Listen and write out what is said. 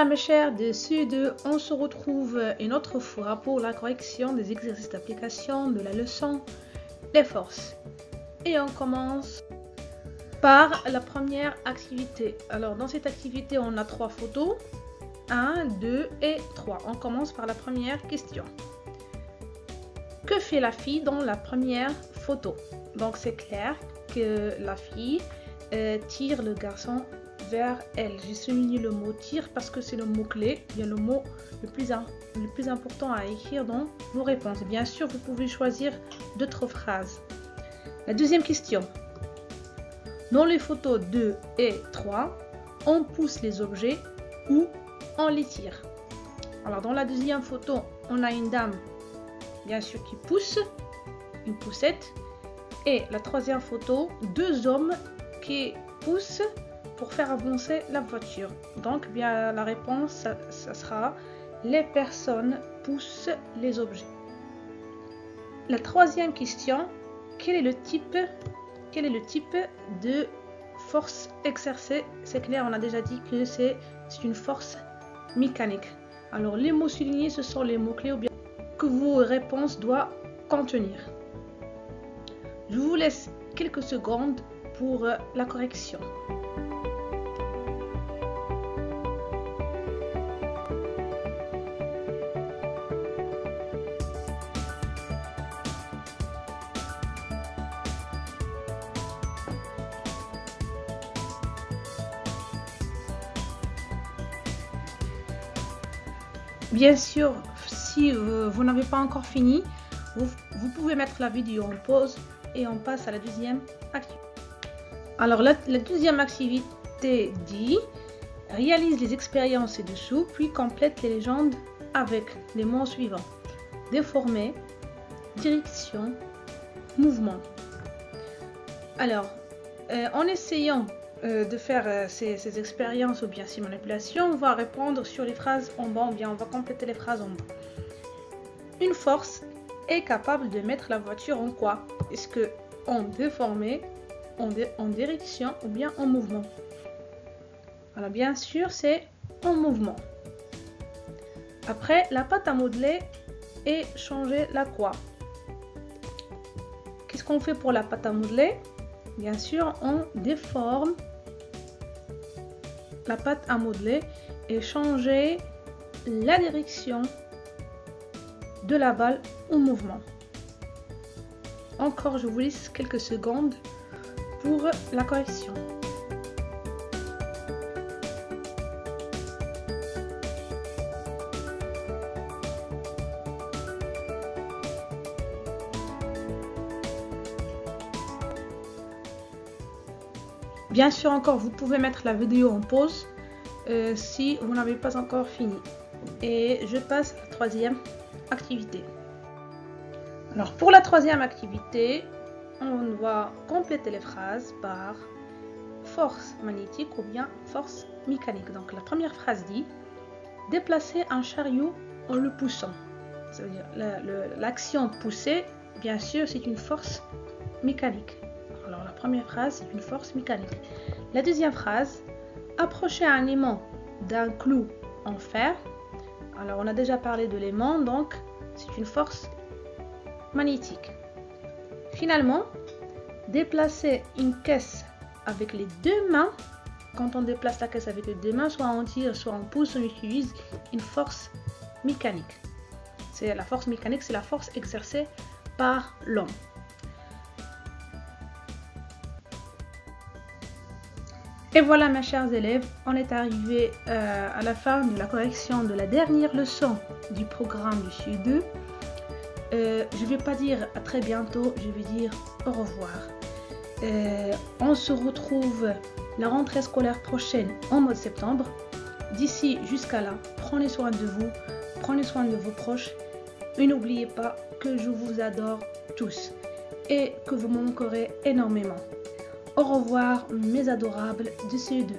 mes chers de CE2, on se retrouve une autre fois pour la correction des exercices d'application de la leçon les forces. Et on commence par la première activité. Alors dans cette activité, on a 3 photos. 1, 2 et 3. On commence par la première question. Que fait la fille dans la première photo? Donc c'est clair que la fille tire le garçon vers elle. J'ai souligné le mot tire parce que c'est le mot clé, bien le mot le plus important à écrire dans vos réponses. Bien sûr, vous pouvez choisir d'autres phrases. La deuxième question. Dans les photos 2 et 3, on pousse les objets ou on les tire. Alors dans la deuxième photo, on a une dame, bien sûr, qui pousse, une poussette. Et la troisième photo, 2 hommes qui poussent pour faire avancer la voiture. Donc bien la réponse, ça sera les personnes poussent les objets. La troisième question, quel est le type de force exercée? C'est clair, on a déjà dit que c'est une force mécanique. Alors les mots soulignés, ce sont les mots clés ou bien que vos réponses doivent contenir. Je vous laisse quelques secondes pour la correction. Bien sûr, si vous n'avez pas encore fini, vous pouvez mettre la vidéo en pause et on passe à la deuxième activité. Alors la deuxième activité dit réalise les expériences ci-dessous puis complète les légendes avec les mots suivants: déformer, direction, mouvement. Alors en essayant de faire ces expériences ou bien ces manipulations, on va répondre sur les phrases en bas ou bien on va compléter les phrases en bas. Une force est capable de mettre la voiture en quoi? Est-ce que en déformé, en direction ou bien en mouvement? Alors bien sûr c'est en mouvement. Après, la pâte à modeler est changer la quoi? Qu'est-ce qu'on fait pour la pâte à modeler? Bien sûr, on déforme la pâte à modeler et changer la direction de la balle au mouvement. Encore, je vous laisse quelques secondes pour la correction. Bien sûr, encore, vous pouvez mettre la vidéo en pause si vous n'avez pas encore fini. Et je passe à la troisième activité. Alors, pour la troisième activité, on va compléter les phrases par force magnétique ou bien force mécanique. Donc, la première phrase dit déplacer un chariot en le poussant. Ça veut dire l'action pousser, bien sûr, c'est une force mécanique. Alors la première phrase, c'est une force mécanique. La deuxième phrase, approcher un aimant d'un clou en fer. Alors on a déjà parlé de l'aimant, donc c'est une force magnétique. Finalement, déplacer une caisse avec les 2 mains. Quand on déplace la caisse avec les 2 mains, soit on tire, soit on pousse, on utilise une force mécanique. C'est la force mécanique, c'est la force exercée par l'homme. Et voilà mes chers élèves, on est arrivé à la fin de la correction de la dernière leçon du programme du CE2. Je ne vais pas dire à très bientôt, je vais dire au revoir. On se retrouve la rentrée scolaire prochaine en mois de septembre. D'ici jusqu'à là, prenez soin de vous, prenez soin de vos proches et n'oubliez pas que je vous adore tous et que vous m'encouragez énormément. Au revoir mes adorables de CE2.